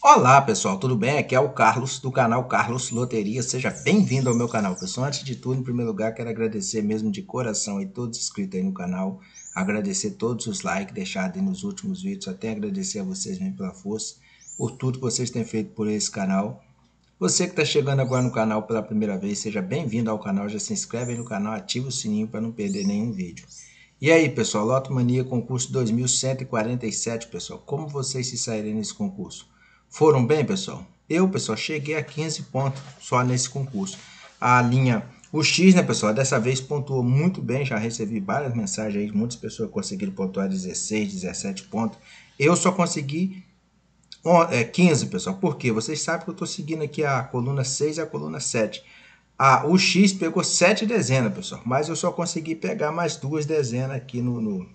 Olá pessoal, tudo bem? Aqui é o Carlos do canal Carlos Loteria. Seja bem-vindo ao meu canal, pessoal. Antes de tudo, em primeiro lugar, quero agradecer mesmo de coração aí todos inscritos aí no canal, agradecer todos os likes deixados aí nos últimos vídeos, até agradecer a vocês mesmo pela força, por tudo que vocês têm feito por esse canal. Você que está chegando agora no canal pela primeira vez, seja bem-vindo ao canal. Já se inscreve aí no canal, ativa o sininho para não perder nenhum vídeo. E aí, pessoal, Loto Mania concurso 2147, pessoal. Como vocês se saírem nesse concurso? Foram bem, pessoal? Eu, pessoal, cheguei a 15 pontos só nesse concurso. A linha, o X, né, pessoal, dessa vez pontuou muito bem. Já recebi várias mensagens aí, muitas pessoas conseguiram pontuar 16, 17 pontos. Eu só consegui 15, pessoal. Por quê? Vocês sabem que eu estou seguindo aqui a coluna 6 e a coluna 7. O X pegou 7 dezenas, pessoal, mas eu só consegui pegar mais 2 dezenas aqui no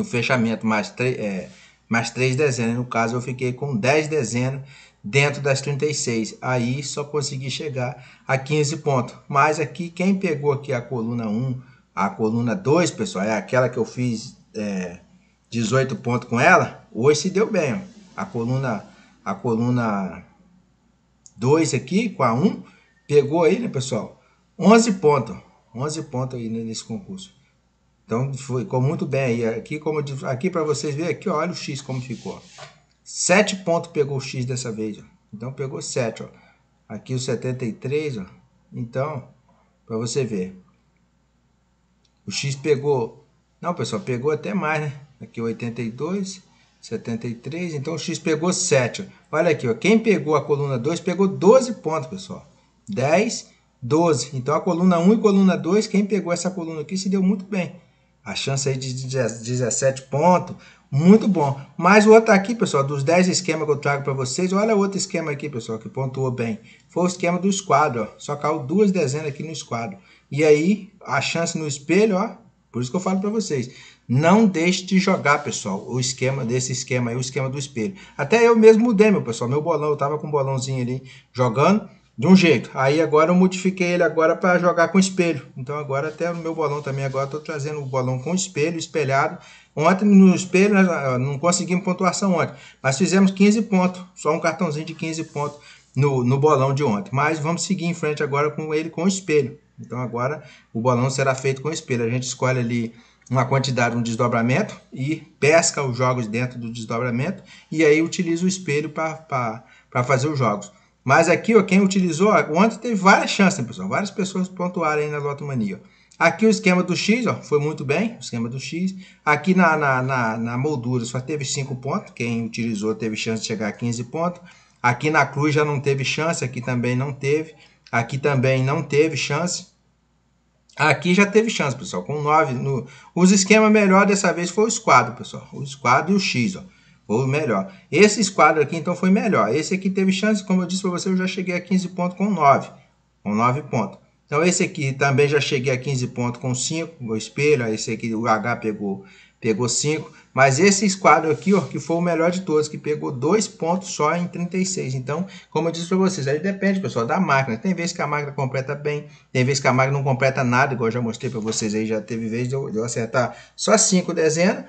fechamento, mais 3 dezenas. No caso, eu fiquei com 10 dezenas dentro das 36. Aí só consegui chegar a 15 pontos. Mas aqui, quem pegou aqui a coluna 1, a coluna 2, pessoal, é aquela que eu fiz 18 pontos com ela, hoje se deu bem. Ó. A coluna 2 aqui, com a 1, pegou aí, né, pessoal? 11 pontos. 11 pontos aí nesse concurso. Então, ficou muito bem aí. Aqui para vocês verem, aqui, ó, olha o X como ficou. 7 pontos pegou o X dessa vez, ó. Então, pegou 7, ó. Aqui o 73, ó. Então, para você ver. O X pegou... Não, pessoal, pegou até mais, né? Aqui 82, 73. Então, o X pegou 7. Ó. Olha aqui, ó. Quem pegou a coluna 2 pegou 12 pontos, pessoal. 10, 12. Então, a coluna 1 e coluna 2, quem pegou essa coluna aqui se deu muito bem. A chance aí de 17 pontos, muito bom. Mas o outro aqui, pessoal, dos 10 esquemas que eu trago para vocês, olha outro esquema aqui, pessoal, que pontuou bem. Foi o esquema do esquadro, ó. Só caiu 2 dezenas aqui no esquadro. E aí, a chance no espelho, ó, por isso que eu falo para vocês, não deixe de jogar, pessoal, o esquema desse esquema aí, o esquema do espelho. Até eu mesmo mudei, meu pessoal, meu bolão, eu tava com um bolãozinho ali jogando de um jeito. Aí agora eu modifiquei ele agora para jogar com espelho. Então agora até o meu bolão também agora estou trazendo o bolão com espelho, espelhado. Ontem no espelho nós não conseguimos pontuação ontem, mas fizemos 15 pontos, só um cartãozinho de 15 pontos no bolão de ontem. Mas vamos seguir em frente agora com ele com espelho. Então agora o bolão será feito com espelho. A gente escolhe ali uma quantidade, um desdobramento e pesca os jogos dentro do desdobramento e aí utiliza o espelho para fazer os jogos. Mas aqui, ó, quem utilizou, ontem teve várias chances, né, pessoal? Várias pessoas pontuaram aí na Lotomania. Aqui o esquema do X, ó, foi muito bem, o esquema do X. Aqui na moldura só teve 5 pontos, quem utilizou teve chance de chegar a 15 pontos. Aqui na cruz já não teve chance, aqui também não teve. Aqui também não teve chance. Aqui já teve chance, pessoal, com 9. Os esquemas melhor dessa vez foi o esquadro, pessoal. O esquadro e o X, ó. Foi o melhor. Esse esquadro aqui, então, foi melhor. Esse aqui teve chance, como eu disse para você, eu já cheguei a 15 pontos com 9. Com 9 pontos. Então, esse aqui também já cheguei a 15 pontos com 5. O espelho, esse aqui, o H pegou 5. Mas esse esquadro aqui, ó, que foi o melhor de todos, que pegou 2 pontos só em 36. Então, como eu disse para vocês, aí depende, pessoal, da máquina. Tem vezes que a máquina completa bem, tem vezes que a máquina não completa nada, igual eu já mostrei para vocês aí, já teve vez de eu acertar só 5 dezenas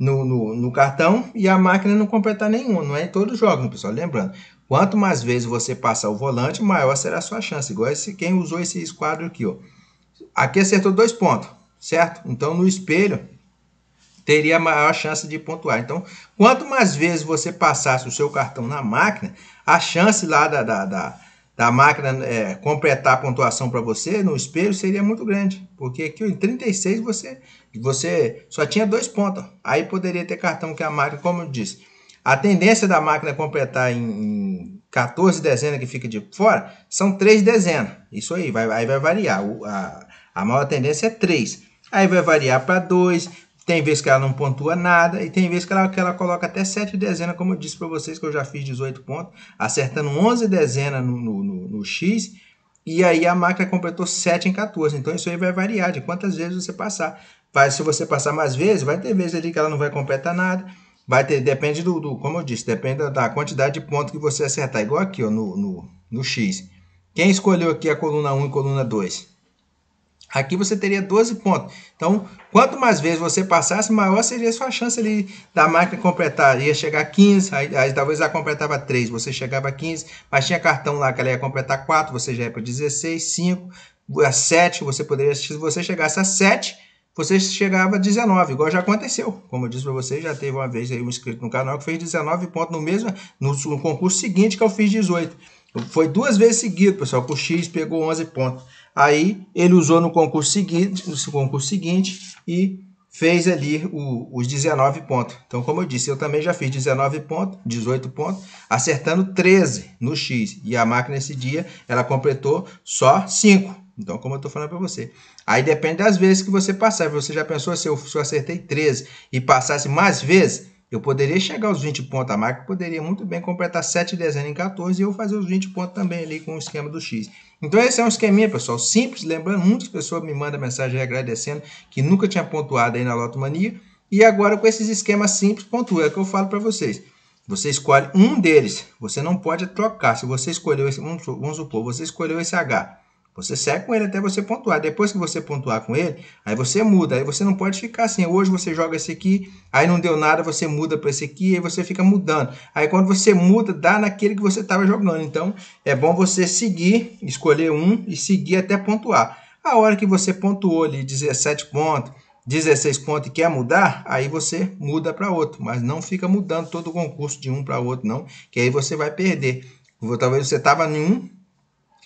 no cartão e a máquina não completar nenhum. Não é em todos os jogos, pessoal. Lembrando, quanto mais vezes você passar o volante, maior será a sua chance. Igual quem usou esse esquadro aqui, ó. Aqui acertou 2 pontos, certo? Então, no espelho, teria maior chance de pontuar. Então, quanto mais vezes você passasse o seu cartão na máquina, a chance lá da máquina completar a pontuação para você no espelho seria muito grande. Porque aqui em 36 você só tinha 2 pontos. Aí poderia ter cartão que a máquina, como eu disse, a tendência da máquina completar em 14 dezenas que fica de fora são 3 dezenas. Isso aí, aí vai variar. A maior tendência é 3. Aí vai variar para 2. Tem vezes que ela não pontua nada e tem vezes que ela coloca até 7 dezenas, como eu disse para vocês que eu já fiz 18 pontos, acertando 11 dezenas no X, e aí a máquina completou 7 em 14. Então isso aí vai variar de quantas vezes você passar. Se você passar mais vezes, vai ter vezes ali que ela não vai completar nada. Vai ter, depende como eu disse, depende da quantidade de pontos que você acertar. Igual aqui, ó, no X. Quem escolheu aqui a coluna 1 e coluna 2? Aqui você teria 12 pontos. Então, quanto mais vezes você passasse, maior seria a sua chance ali da máquina completar. Ia chegar a 15, aí talvez ela completava 3, você chegava a 15, mas tinha cartão lá que ela ia completar 4, você já ia para 16, 5, a 7, você poderia, se você chegasse a 7, você chegava a 19, igual já aconteceu. Como eu disse para vocês, já teve uma vez aí um inscrito no canal que fez 19 pontos no concurso seguinte que eu fiz 18. Foi 2 vezes seguido, pessoal, que o X pegou 11 pontos. Aí ele usou no concurso seguinte e fez ali os 19 pontos. Então, como eu disse, eu também já fiz 19 pontos, 18 pontos, acertando 13 no X. E a máquina esse dia, ela completou só 5. Então, como eu estou falando para você. Aí depende das vezes que você passar. Você já pensou se eu acertei 13 e passasse mais vezes? Eu poderia chegar aos 20 pontos. A máquina poderia muito bem completar 7 dezenas em 14 e eu fazer os 20 pontos também ali com o esquema do X. Então esse é um esqueminha, pessoal, simples. Lembrando, muitas pessoas me mandam mensagem agradecendo que nunca tinha pontuado aí na Lotomania. E agora com esses esquemas simples, pontua. É o que eu falo para vocês. Você escolhe um deles. Você não pode trocar. Se você escolheu esse, vamos supor, você escolheu esse H. Você segue com ele até você pontuar. Depois que você pontuar com ele, aí você muda. Aí você não pode ficar assim. Hoje você joga esse aqui, aí não deu nada, você muda para esse aqui, aí você fica mudando. Aí quando você muda, dá naquele que você estava jogando. Então é bom você seguir, escolher um e seguir até pontuar. A hora que você pontuou ali 17 pontos, 16 pontos e quer mudar, aí você muda para outro. Mas não fica mudando todo o concurso de um para outro, não. Que aí você vai perder. Talvez você estava em um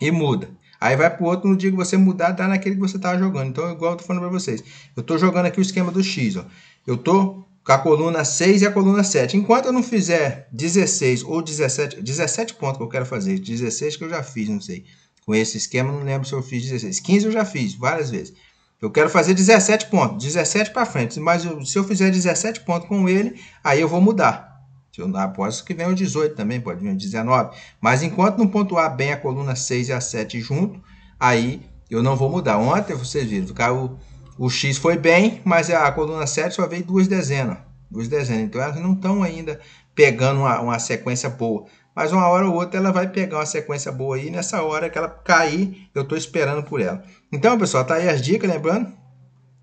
e muda. Aí vai para o outro, no dia que você mudar, dá naquele que você estava jogando. Então, igual eu estou falando para vocês. Eu estou jogando aqui o esquema do X. Ó. Eu estou com a coluna 6 e a coluna 7. Enquanto eu não fizer 16 ou 17 pontos que eu quero fazer. 16 que eu já fiz, não sei. Com esse esquema, não lembro se eu fiz 16. 15 eu já fiz, várias vezes. Eu quero fazer 17 pontos. 17 para frente. Mas se eu fizer 17 pontos com ele, aí eu vou mudar. Eu aposto que vem o 18 também, pode vir o 19. Mas enquanto não pontuar bem a coluna 6 e a 7 junto, aí eu não vou mudar. Ontem, vocês viram, o X foi bem, mas a coluna 7 só veio 2 dezenas. 2 dezenas. Então elas não estão ainda pegando uma sequência boa. Mas uma hora ou outra ela vai pegar uma sequência boa aí. Nessa hora que ela cair, eu estou esperando por ela. Então, pessoal, tá aí as dicas, lembrando.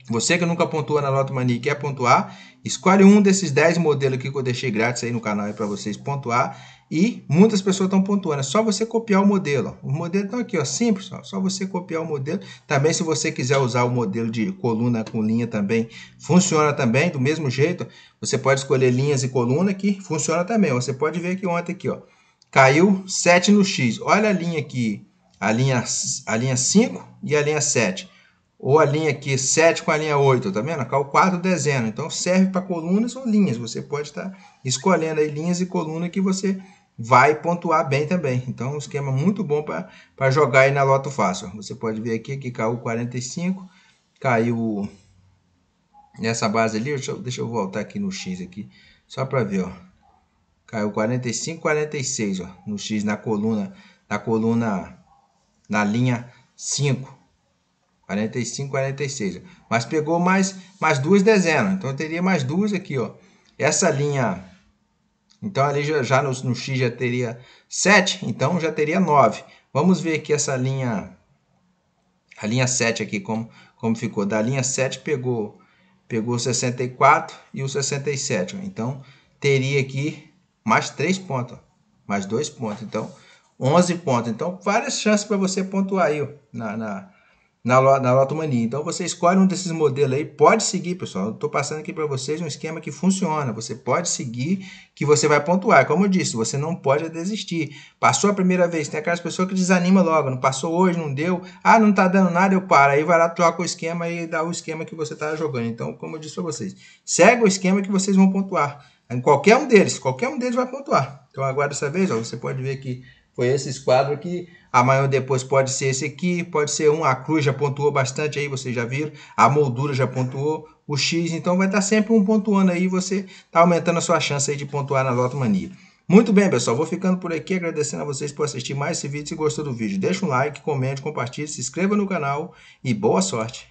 Você que nunca pontua na Lotomania e quer pontuar, escolhe um desses 10 modelos aqui que eu deixei grátis aí no canal para vocês pontuar. E muitas pessoas estão pontuando. É só você copiar o modelo. Os modelos estão aqui, ó, simples. Ó, só você copiar o modelo. Também, se você quiser usar o modelo de coluna com linha também, funciona também do mesmo jeito. Você pode escolher linhas e coluna que funciona também. Você pode ver que ontem aqui, ó, caiu 7 no X. Olha a linha aqui, a linha 5 e a linha 7. Ou a linha aqui 7 com a linha 8, tá vendo? Caiu 4 dezenas. Então serve para colunas ou linhas. Você pode estar escolhendo aí linhas e colunas que você vai pontuar bem também. Então, um esquema muito bom para jogar aí na Loto Fácil. Você pode ver aqui que caiu 45, caiu nessa base ali. Deixa eu voltar aqui no X aqui, só para ver, ó. Caiu 45, 46, ó, no X na linha 5. 45, 46. Mas pegou mais 2 dezenas. Então, eu teria mais 2 aqui, ó. Essa linha... Então, ali já no X já teria 7. Então, já teria 9. Vamos ver aqui essa linha... A linha 7 aqui, como ficou. Da linha 7 pegou o 64 e o 67. Ó. Então, teria aqui mais 3 pontos. Ó. Mais 2 pontos. Então, 11 pontos. Então, várias chances para você pontuar aí, ó, na Lotomania. Então você escolhe um desses modelos aí, pode seguir, pessoal. Eu estou passando aqui para vocês um esquema que funciona. Você pode seguir que você vai pontuar. Como eu disse, você não pode desistir. Passou a primeira vez, tem aquelas pessoas que desanimam logo. Não passou hoje, não deu. Ah, não está dando nada, eu paro. Aí vai lá, troca o esquema e dá o esquema que você está jogando. Então, como eu disse para vocês, segue o esquema que vocês vão pontuar. Em qualquer um deles vai pontuar. Então agora dessa vez, ó, você pode ver que foi esses quadros aqui. Amanhã depois pode ser esse aqui, pode ser a cruz já pontuou bastante aí, vocês já viram. A moldura já pontuou, o X, então vai estar sempre um pontuando aí, você está aumentando a sua chance aí de pontuar na Lotomania. Muito bem, pessoal, vou ficando por aqui, agradecendo a vocês por assistir mais esse vídeo. Se gostou do vídeo, deixa um like, comente, compartilhe, se inscreva no canal e boa sorte!